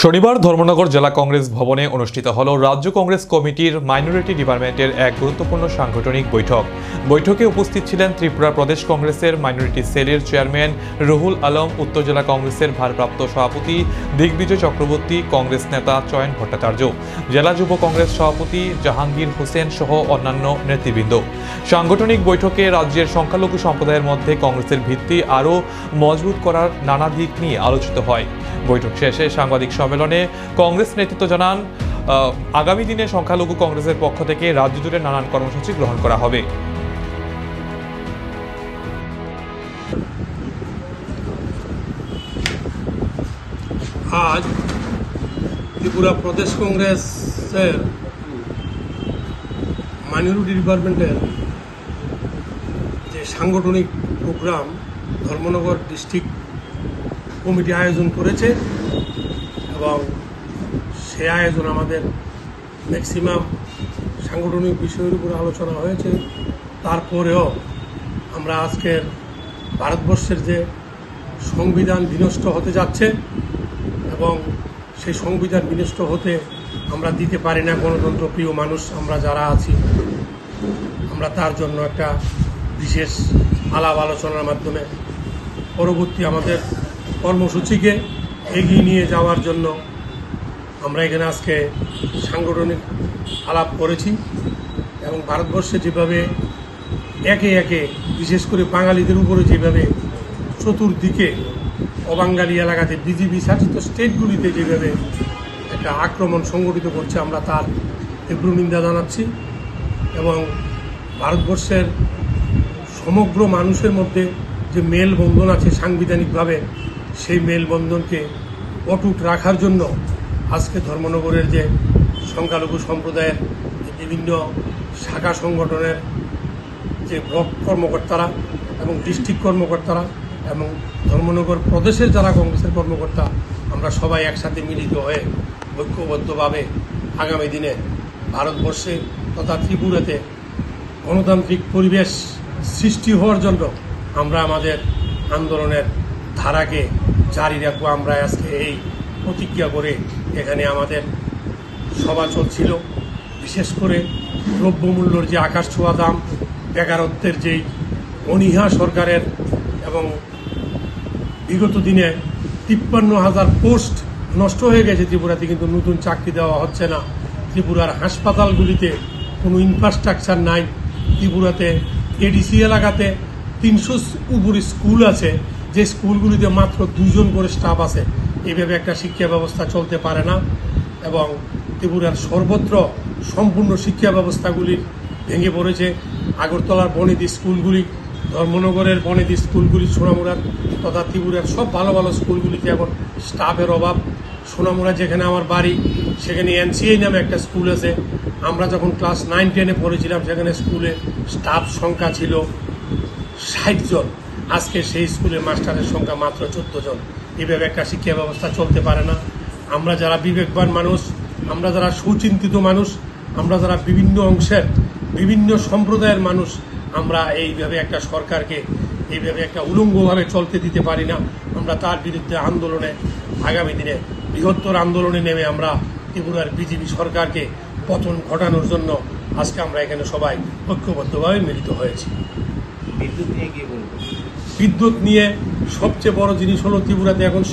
শনিবার ধর্মনগর জেলা কংগ্রেস ভবনে অনুষ্ঠিত হল রাজ্য কংগ্রেস কমিটির মাইনরিটি ডিপার্টমেন্টের এক গুরুত্বপূর্ণ সাংগঠনিক বৈঠকে উপস্থিত ছিলেন ত্রিপুরা প্রদেশ কংগ্রেসের মাইনরিটি সেলের চেয়ারম্যান রুহুল আলম, উত্তর জেলা কংগ্রেসের ভারপ্রাপ্ত সভাপতি দিগ্বিজয় চক্রবর্তী, কংগ্রেস নেতা চয়ন ভট্টাচার্য, জেলা যুব কংগ্রেস সভাপতি জাহাঙ্গীর হোসেন সহ অন্যান্য নেতৃবৃন্দ। সাংগঠনিক বৈঠকে রাজ্যের সংখ্যালঘু সম্প্রদায়ের মধ্যে কংগ্রেসের ভিত্তি আরও মজবুত করার নানা দিক নিয়ে আলোচিত হয়। বৈঠক শেষে সাংবাদিক সম্মেলনে কংগ্রেস নেতৃত্ব জানান, আগামী দিনে সংখ্যালঘু কংগ্রেসের পক্ষ থেকে রাজ্য জুড়ে নানান কর্মসূচি গ্রহণ করা হবে। আজ ত্রিপুরা প্রদেশ কংগ্রেসের মাইনরিটি ডিপার্টমেন্টের যে সাংগঠনিক প্রোগ্রাম ধর্মনগর ডিস্ট্রিক্ট কমিটি আয়োজন করেছে এবং সে আয়োজন আমাদের ম্যাক্সিমাম সাংগঠনিক বিষয়ের উপর আলোচনা হয়েছে। তারপরেও আমরা আজকের ভারতবর্ষের যে সংবিধান বিনষ্ট হতে যাচ্ছে এবং সেই সংবিধান বিনষ্ট হতে আমরা দিতে পারি না, গণতন্ত্র প্রিয় মানুষ আমরা যারা আছি, আমরা তার জন্য একটা বিশেষ আলাপ আলোচনার মাধ্যমে পরবর্তী আমাদের কর্মসূচিকে এগিয়ে নিয়ে যাওয়ার জন্য আমরা এখানে আজকে সাংগঠনিক আলাপ করেছি এবং ভারতবর্ষে যেভাবে একে একে বিশেষ করে বাঙালিদের উপরে যেভাবে চতুর্দিকে অবাঙালি এলাকাতে বিজেপি শাসিত স্টেটগুলিতে যেভাবে একটা আক্রমণ সংগঠিত করছে, আমরা তার তীব্র নিন্দা জানাচ্ছি এবং ভারতবর্ষের সমগ্র মানুষের মধ্যে যে মেলবন্ধন আছে সাংবিধানিকভাবে, সেই মেলবন্ধনকে অটুট রাখার জন্য আজকে ধর্মনগরের যে সংখ্যালঘু সম্প্রদায়ের বিভিন্ন শাখা সংগঠনের যে ব্লক কর্মকর্তারা এবং ডিস্ট্রিক্ট কর্মকর্তারা এবং ধর্মনগর প্রদেশের যারা কংগ্রেসের কর্মকর্তা, আমরা সবাই একসাথে মিলিত হয়ে ঐক্যবদ্ধভাবে আগামী দিনে ভারতবর্ষে তথা ত্রিপুরাতে গণতান্ত্রিক পরিবেশ সৃষ্টি হওয়ার জন্য আমরা আমাদের আন্দোলনের ধারাকে জারি রাখবো। আমরা আজকে এই প্রতিজ্ঞা করে এখানে আমাদের সভা চলছিল। বিশেষ করে দ্রব্যমূল্যর যে আকাশ ছোঁয়া দাম, বেকারত্বের যেই অনীহা সরকারের এবং বিগত দিনে 53,000 পোস্ট নষ্ট হয়ে গেছে ত্রিপুরাতে, কিন্তু নতুন চাকরি দেওয়া হচ্ছে না। ত্রিপুরার হাসপাতালগুলিতে কোনো ইনফ্রাস্ট্রাকচার নাই। ত্রিপুরাতে এডিসি এলাকাতে 300 উপরে স্কুল আছে, যে স্কুলগুলিতে মাত্র 2 জন করে স্টাফ আছে। এইভাবে একটা শিক্ষা ব্যবস্থা চলতে পারে না এবং ত্রিপুরার সর্বত্র সম্পূর্ণ শিক্ষা ব্যবস্থাগুলি ভেঙে পড়েছে। আগরতলার বনেদি স্কুলগুলি, ধর্মনগরের বনেদি স্কুলগুলি, সোনামুড়ার তথা ত্রিপুরার সব ভালো ভালো স্কুলগুলিতে এখন স্টাফের অভাব। সোনামুড়া যেখানে আমার বাড়ি, সেখানে এনসিআই নামে একটা স্কুল আছে। আমরা যখন ক্লাস 9-10-এ পড়েছিলাম সেখানে স্কুলে স্টাফ সংখ্যা ছিল 60 জন। আজকে সেই স্কুলের মাস্টারের সংখ্যা মাত্র 14 জন। এভাবে একটা শিক্ষা ব্যবস্থা চলতে পারে না। আমরা যারা বিবেকবান মানুষ, আমরা যারা সুচিন্তিত মানুষ, আমরা যারা বিভিন্ন অংশের বিভিন্ন সম্প্রদায়ের মানুষ, আমরা এইভাবে একটা সরকারকে এইভাবে একটা উলঙ্গভাবে চলতে দিতে পারি না। আমরা তার বিরুদ্ধে আন্দোলনে আগামী দিনে বৃহত্তর আন্দোলনে নেমে আমরা ত্রিপুরার বিজেপি সরকারকে পতন ঘটানোর জন্য আজকে আমরা এখানে সবাই ঐক্যবদ্ধভাবে মিলিত হয়েছি। বিদ্যুৎ নিয়ে কি বলবো? বিদ্যুৎ নিয়ে সবচেয়ে বড় জিনিস হলো ত্রিপুরাতে এখন